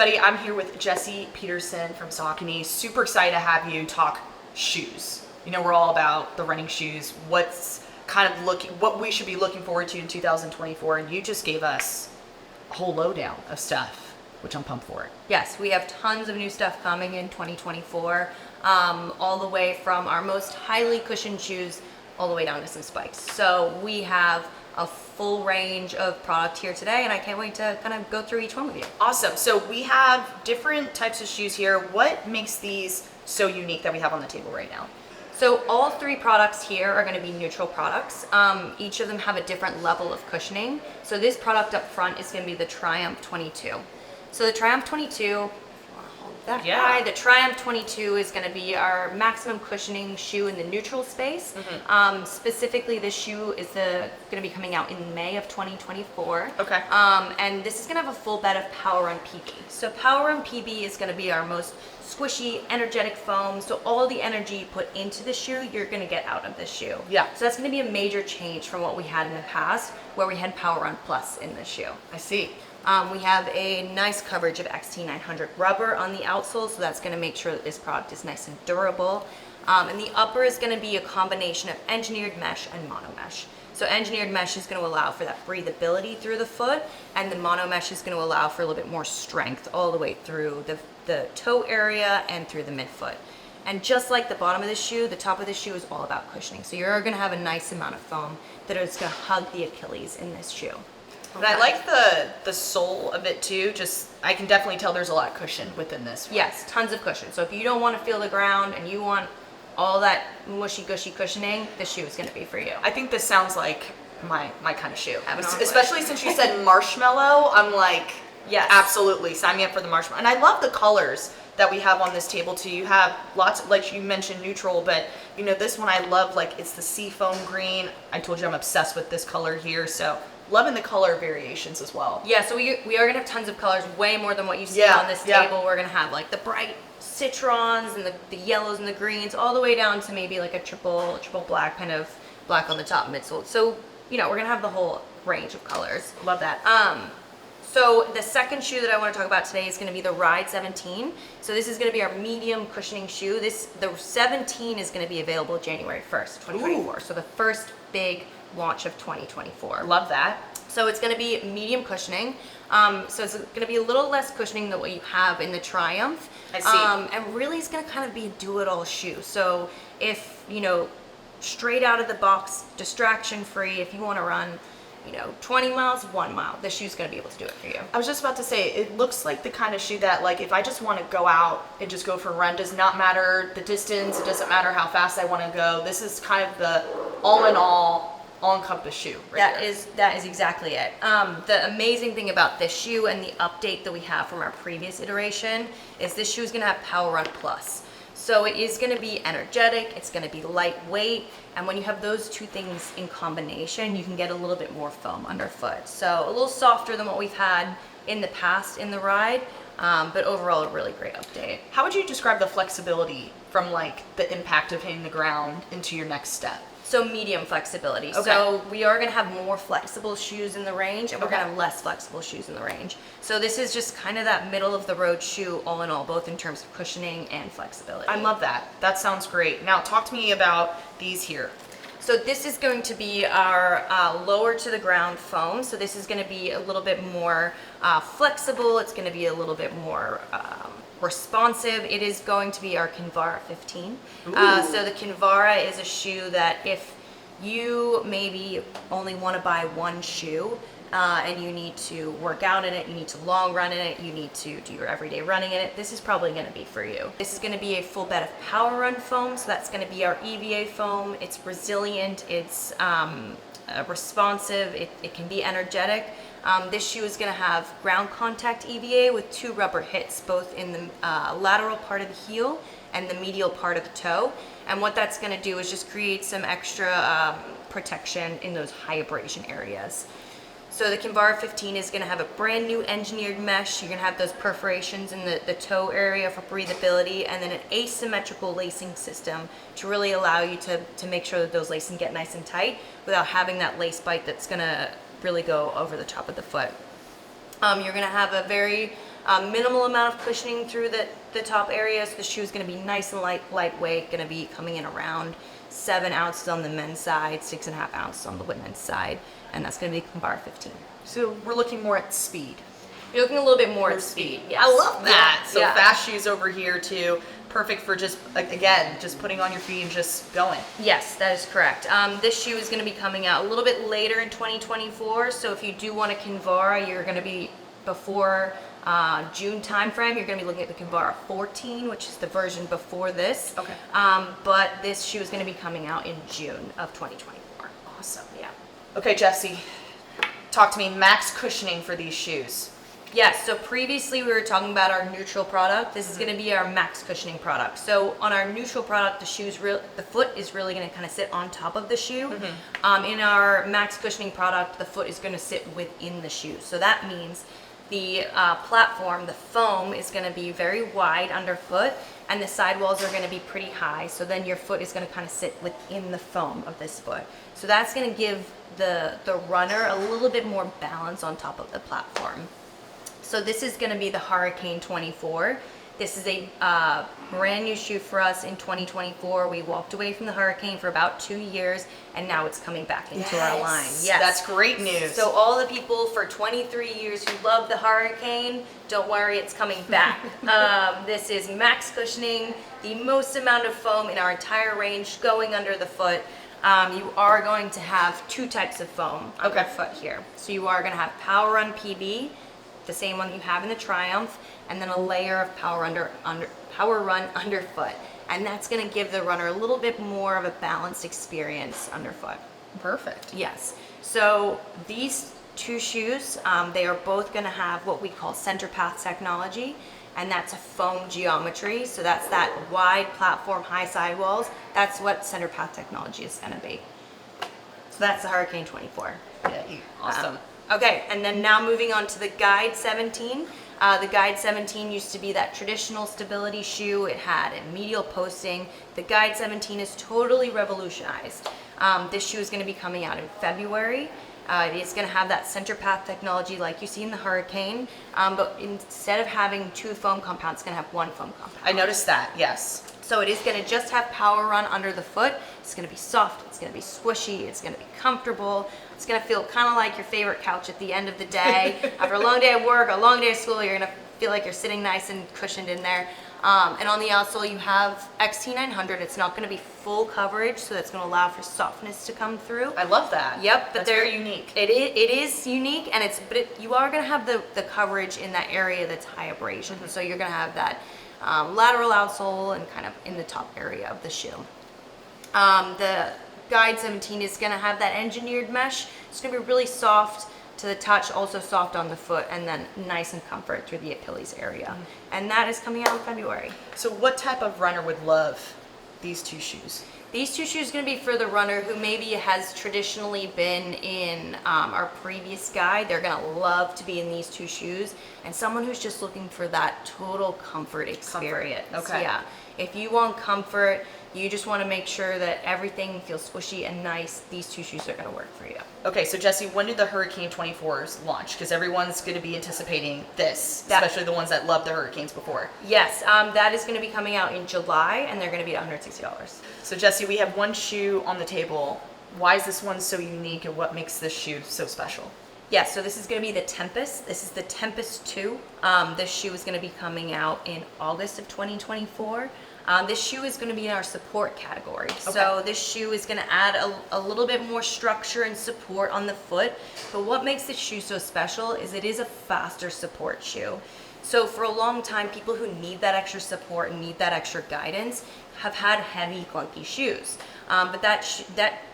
everybody, I'm here with Jessie Petersen from Saucony. Super excited to have you talk shoes. You know, we're all about the running shoes, what we should be looking forward to in 2024, and you just gave us a whole lowdown of stuff, which I'm pumped for. Yes, we have tons of new stuff coming in 2024, all the way from our most highly cushioned shoes all the way down to some spikes. So we have a full range of product here today, and I can't wait to kind of go through each one with you. Awesome. So we have different types of shoes here. What makes these so unique that we have on the table right now? So all three products here are going to be neutral products. Each of them have a different level of cushioning. So this product up front is going to be the Triumph 22. So the Triumph 22, the Triumph 22 is going to be our maximum cushioning shoe in the neutral space. Specifically, this shoe is going to be coming out in May of 2024. Okay. And this is going to have a full bed of Power Run PB. So Power Run PB is going to be our most squishy, energetic foam. So all the energy you put into the shoe, you're going to get out of this shoe. Yeah. So that's going to be a major change from what we had in the past, where we had Power Run Plus in this shoe. I see. We have a nice coverage of XT900 rubber on the outsole, so that's going to make sure that this product is nice and durable. And the upper is going to be a combination of engineered mesh and mono mesh. So engineered mesh is going to allow for that breathability through the foot, and the mono mesh is going to allow for a little bit more strength all the way through the toe area and through the midfoot. And just like the bottom of the shoe, the top of the shoe is all about cushioning. So you're going to have a nice amount of foam that is going to hug the Achilles in this shoe. And I like the sole of it too. Just, I can definitely tell there's a lot of cushion within this one. Yes, tons of cushion. So if you don't want to feel the ground and you want all that mushy gushy cushioning, this shoe is going to be for you. I think this sounds like my kind of shoe. Especially since you said marshmallow, I'm like, yes, absolutely, sign me up for the marshmallow. And I love the colors that we have on this table too. You have lots, like you mentioned, neutral, but you know, this one I love, like it's the seafoam green. I told you I'm obsessed with this color here, so loving the color variations as well. Yeah, so we are gonna have tons of colors, way more than what you see on this table. We're gonna have like the bright citrons and the yellows and the greens, all the way down to maybe like a triple black, kind of black on the top midsole. So, you know, we're gonna have the whole range of colors. Love that. So the second shoe that I want to talk about today is going to be the Ride 17. So this is going to be our medium cushioning shoe. The 17 is going to be available January 1st, 2024. Ooh. So the first big launch of 2024. Love that. So it's going to be medium cushioning. So it's going to be a little less cushioning than what you have in the Triumph. I see. And really it's going to kind of be a do-it-all shoe. So if, you know, straight out of the box, distraction free, if you want to run, you know, 20 miles, 1 mile, this shoe's going to be able to do it for you. I was just about to say, it looks like the kind of shoe that, like, if I just want to go out and just go for a run, does not matter the distance, it doesn't matter how fast I want to go. This is kind of the all-encompassed shoe right there. That is exactly it. The amazing thing about this shoe and the update that we have from our previous iteration is this shoe is going to have Power Run Plus. So it is going to be energetic, it's going to be lightweight, and when you have those two things in combination, you can get a little bit more foam underfoot. So a little softer than what we've had in the past in the Ride, but overall a really great update. How would you describe the flexibility from like the impact of hitting the ground into your next step? So medium flexibility. Okay. So we are going to have more flexible shoes in the range, and we're going to have less flexible shoes in the range. So this is just kind of that middle of the road shoe all in all, both in terms of cushioning and flexibility. I love that. That sounds great. Now talk to me about these here. So this is going to be our lower to the ground foam. So this is going to be a little bit more flexible. It's going to be a little bit more responsive. It is going to be our Kinvara 15. So the Kinvara is a shoe that if you maybe only want to buy one shoe and you need to work out in it, you need to long run in it, you need to do your everyday running in it, this is probably going to be for you. This is going to be a full bed of Power Run foam. So that's going to be our EVA foam. It's resilient, it's responsive, it can be energetic. This shoe is going to have ground contact EVA with 2 rubber hits, both in the lateral part of the heel and the medial part of the toe. And what that's going to do is just create some extra protection in those high abrasion areas. So the Kinvara 15 is going to have a brand new engineered mesh. You're going to have those perforations in the toe area for breathability, and then an asymmetrical lacing system to really allow you to make sure that those lacing get nice and tight without having that lace bite that's going to really go over the top of the foot. You're going to have a very Minimal amount of cushioning through the top areas. The shoe is going to be nice and lightweight, going to be coming in around 7 ounces on the men's side, 6.5 ounces on the women's side, and that's going to be Convar 15. So we're looking more at speed. You're looking a little bit more at speed. Yes. I love that. Yeah. So Yeah. fast shoes over here too. Perfect for just, again, just putting on your feet and just going. Yes, that is correct. This shoe is going to be coming out a little bit later in 2024. So if you do want a Convara, you're going to be before June timeframe. You're going to be looking at the Convara 14, which is the version before this. Okay. But this shoe is going to be coming out in June of 2024. Awesome. Yeah. Okay, Jessie, talk to me. Max cushioning for these shoes. Yes, so previously we were talking about our neutral product. This is going to be our max cushioning product. So on our neutral product, the foot is really going to kind of sit on top of the shoe. In our max cushioning product, the foot is going to sit within the shoe. So that means the platform, the foam, is going to be very wide underfoot, and the sidewalls are going to be pretty high. So then your foot is going to kind of sit within the foam of this foot. So that's going to give the runner a little bit more balance on top of the platform. So this is going to be the Hurricane 24. This is a brand new shoe for us in 2024. We walked away from the Hurricane for about 2 years, and now it's coming back into our line. Yes, that's great news. So all the people for 23 years who love the Hurricane, don't worry, it's coming back. This is max cushioning, the most amount of foam in our entire range going under the foot. You are going to have 2 types of foam underfoot here. So you are going to have Power Run PB, the same one you have in the Triumph, and then a layer of Power Run underfoot, and that's going to give the runner a little bit more of a balanced experience underfoot. Perfect. Yes. So these 2 shoes, they are both going to have what we call center path technology, and that's a foam geometry. So that's that wide platform, high sidewalls. That's what center path technology is going to be. So that's the Hurricane 24. Yeah, awesome. Okay, and then now moving on to the Guide 17. The Guide 17 used to be that traditional stability shoe. It had a medial posting. The Guide 17 is totally revolutionized. This shoe is going to be coming out in February. It is going to have that center path technology like you see in the Hurricane, but instead of having 2 foam compounds, it's going to have 1 foam compound. I noticed that, yes. So it is going to just have Power Run under the foot. It's going to be soft, it's going to be squishy, it's going to be comfortable. It's going to feel kind of like your favorite couch at the end of the day. After a long day of work, a long day of school, you're going to feel like you're sitting nice and cushioned in there. And on the outsole, you have XT900. It's not going to be full coverage, so that's going to allow for softness to come through. I love that. Yep, but that's very unique. It is unique, and you are going to have the coverage in that area that's high abrasion. So you're going to have that lateral outsole and kind of in the top area of the shoe. The Guide 17 is going to have that engineered mesh. It's going to be really soft to the touch, also soft on the foot, and then nice and comfort through the Achilles area. And that is coming out in February. So what type of runner would love these 2 shoes? These 2 shoes are going to be for the runner who maybe has traditionally been in our previous guide. They're going to love to be in these 2 shoes. And someone who's just looking for that total comfort experience. Okay. Yeah. If you want comfort, you just want to make sure that everything feels squishy and nice, these 2 shoes are going to work for you. Okay, so Jessie, when did the Hurricane 24s launch? Because everyone's going to be anticipating this, especially the ones that loved the Hurricanes before. Yes, that is going to be coming out in July, and they're going to be at $160. So Jessie, we have one shoe on the table. Why is this one so unique, and what makes this shoe so special? Yeah, so this is going to be the Tempest. This is the Tempest 2. This shoe is going to be coming out in August of 2024. This shoe is going to be in our support category. Okay. So this shoe is going to add a little bit more structure and support on the foot. But what makes this shoe so special is it is a faster support shoe. So for a long time, people who need that extra support and need that extra guidance have had heavy, clunky shoes. But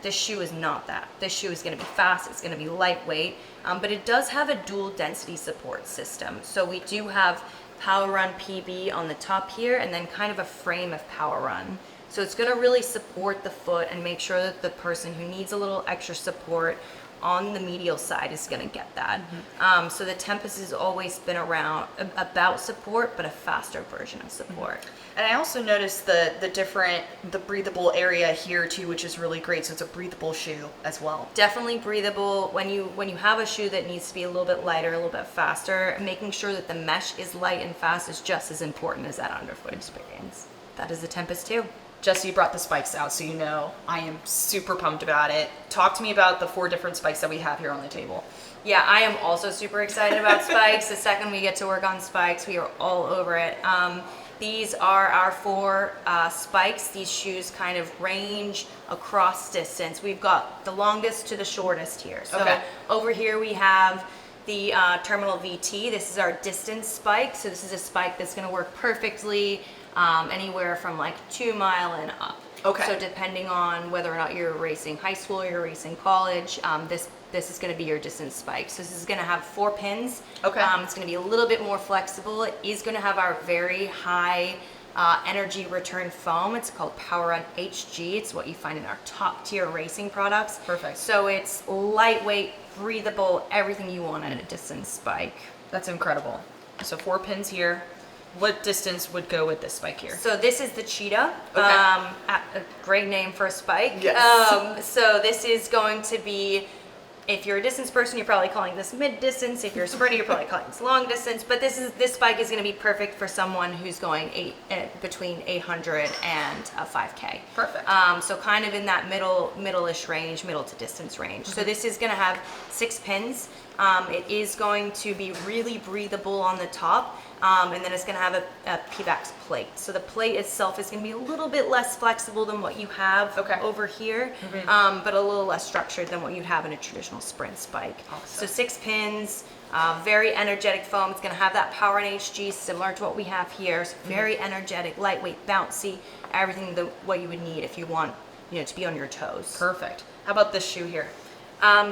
this shoe is not that. This shoe is going to be fast. It's going to be lightweight. But it does have a dual density support system. So we do have Power Run PB on the top here, and then kind of a frame of Power Run. So it's going to really support the foot and make sure that the person who needs a little extra support on the medial side is going to get that. So the Tempest has always been around about support, but a faster version of support. And I also noticed the breathable area here too, which is really great. So it's a breathable shoe as well. Definitely breathable. When you have a shoe that needs to be a little bit lighter, a little bit faster, making sure that the mesh is light and fast is just as important as that underfoot experience. That is the Tempest 2. Jesse, you brought the spikes out, so you know I am super pumped about it. Talk to me about the 4 different spikes that we have here on the table. Yeah, I am also super excited about spikes. The second we get to work on spikes, we are all over it. These are our 4 spikes. These shoes kind of range across distance. We've got the longest to the shortest here. So over here we have the Terminal VT. This is our distance spike. So this is a spike that's going to work perfectly anywhere from like 2 mile and up. Okay. So depending on whether or not you're racing high school or you're racing college, this is going to be your distance spike. So this is going to have 4 pins. Okay. It's going to be a little bit more flexible. It is going to have our very high energy return foam. It's called Power Run HG. It's what you find in our top tier racing products. Perfect. So it's lightweight, breathable, everything you want in a distance spike. That's incredible. So 4 pins here. What distance would go with this spike here? So this is the Cheetah. Okay. A great name for a spike. Yes. So this is going to be, if you're a distance person, you're probably calling this mid distance. If you're a sprinter, you're probably calling this long distance. But this spike is going to be perfect for someone who's going between 800 and 5K. Perfect. So kind of in that middle-ish range, middle to distance range. So this is going to have 6 pins. It is going to be really breathable on the top. And then it's going to have a P-Bax plate. So the plate itself is going to be a little bit less flexible than what you have over here, but a little less structured than what you'd have in a traditional sprint spike. Awesome. So 6 pins, very energetic foam. It's going to have that Power and HG similar to what we have here. So very energetic, lightweight, bouncy, everything what you would need if you want to be on your toes. Perfect. How about this shoe here?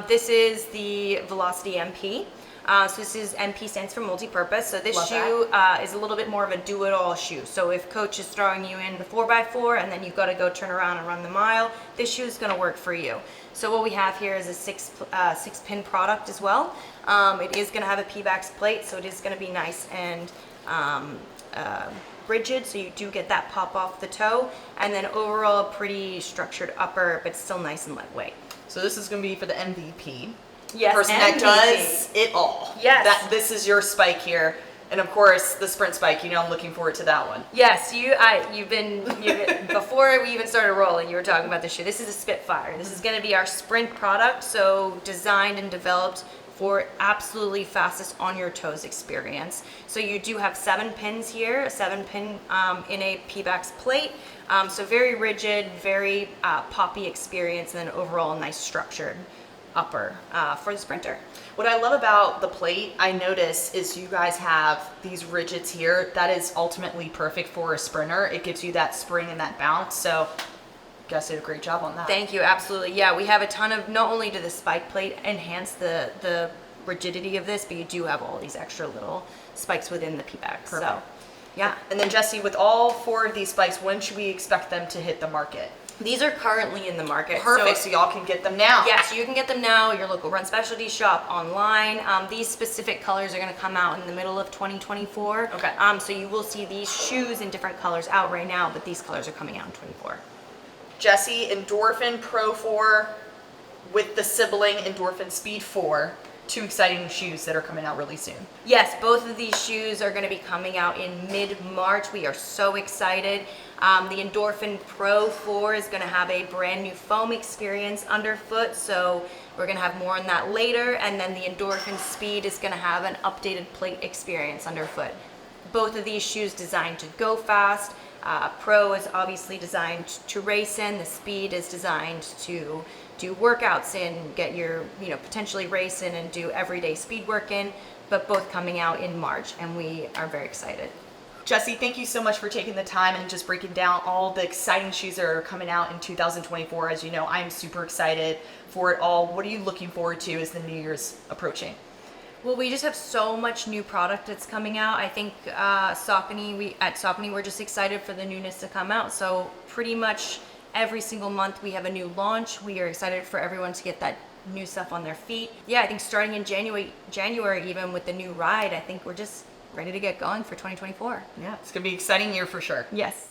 This is the Velocity MP. So this is MP stands for multi-purpose. So this shoe is a little bit more of a do-it-all shoe. So if coach is throwing you in the 4x4 and then you've got to go turn around and run the mile, this shoe is going to work for you. So what we have here is a 6-pin product as well. It is going to have a P-Bax plate, so it is going to be nice and rigid, so you do get that pop off the toe, and then overall a pretty structured upper, but still nice and lightweight. So this is going to be for the MVP. Yes, person MVP. that does it all. Yes. This is your spike here. And of course, the sprint spike, I'm looking forward to that one. Yes, you've been before we even started rolling, you were talking about this shoe. This is a Spitfire. This is going to be our sprint product, so designed and developed for absolutely fastest on your toes experience. So you do have 7 pins here, a 7-pin in a P-Bax plate. So very rigid, very poppy experience, and then overall nice structured upper for the sprinter. What I love about the plate, I notice, is you guys have these rigids here. That is ultimately perfect for a sprinter. It gives you that spring and that bounce. So you guys did a great job on that. Thank you, absolutely. Yeah, we have a ton of, not only do the spike plate enhance the rigidity of this, but you do have all these extra little spikes within the P-Bax. So, yeah. And then Jesse, with all 4 of these spikes, when should we expect them to hit the market? These are currently in the market. Perfect, so y'all can get them now. Yes, you can get them now, your local Run Specialty shop, online. These specific colors are going to come out in the middle of 2024. Okay. So you will see these shoes in different colors out right now, but these colors are coming out in 24. Jesse, Endorphin Pro 4 with the sibling Endorphin Speed 4. 2 exciting shoes that are coming out really soon. Yes, both of these shoes are going to be coming out in mid-March. We are so excited. The Endorphin Pro 4 is going to have a brand new foam experience underfoot, so we're going to have more on that later. And then the Endorphin Speed is going to have an updated plate experience underfoot. Both of these shoes designed to go fast. Pro is obviously designed to race in. The Speed is designed to do workouts in, get your, potentially race in and do everyday speed work in, but both coming out in March, and we are very excited. Jesse, thank you so much for taking the time and just breaking down all the exciting shoes that are coming out in 2024. As you know, I'm super excited for it all. What are you looking forward to as the New Year's approaching? Well, we just have so much new product that's coming out. I think at Saucony, we're just excited for the newness to come out. So pretty much every single month we have a new launch. We are excited for everyone to get that new stuff on their feet. Yeah, I think starting in January even with the new ride, I think we're just ready to get going for 2024. Yeah, it's gonna be an exciting year for sure. Yes.